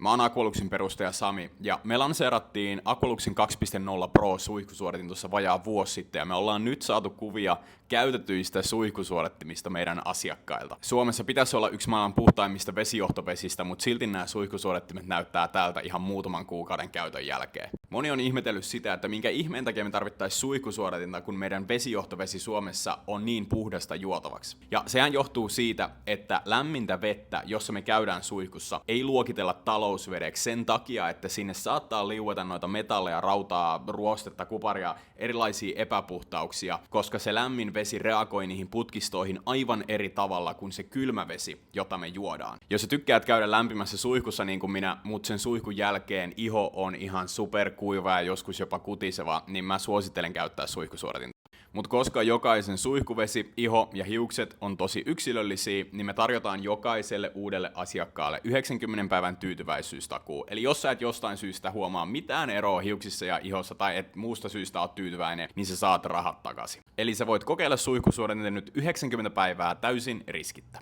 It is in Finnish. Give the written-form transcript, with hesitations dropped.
Mä oon Aqualuxin perustaja Sami, ja me lanseerattiin Aqualuxin 2.0 Pro suihkusuoritin tuossa vajaa vuosi sitten, ja me ollaan nyt saatu kuvia käytetyistä suihkusuorittimista meidän asiakkailta. Suomessa pitäisi olla yksi maailman puhtaimmista vesijohtovesistä, mutta silti nämä suihkusuorittimet näyttää tältä ihan muutaman kuukauden käytön jälkeen. Moni on ihmetellyt sitä, että minkä ihmeen takia me tarvittaisiin suihkusuoritinta, kun meidän vesijohtovesi Suomessa on niin puhdasta juotavaksi. Ja sehän johtuu siitä, että lämmintä vettä, jossa me käydään suihkussa, ei luokitella talousvedeksi sen takia, että sinne saattaa liueta noita metalleja, rautaa, ruostetta, kuparia, erilaisia epäpuhtauksia, koska se lämmin vesi reagoi niihin putkistoihin aivan eri tavalla kuin se kylmä vesi, jota me juodaan. Jos sä tykkäät käydä lämpimässä suihkussa niin kuin minä, mutta sen suihkun jälkeen iho on ihan superkuiva ja joskus jopa kutiseva, niin mä suosittelen käyttää suihkusuoritinta. Mutta koska jokaisen suihkuvesi, iho ja hiukset on tosi yksilöllisiä, niin me tarjotaan jokaiselle uudelle asiakkaalle 90 päivän tyytyväisyystakuu. Eli jos sä et jostain syystä huomaa mitään eroa hiuksissa ja ihossa tai et muusta syystä oot tyytyväinen, niin sä saat rahat takaisin. Eli sä voit kokeilla suihkusuoritinta nyt 90 päivää täysin riskittä.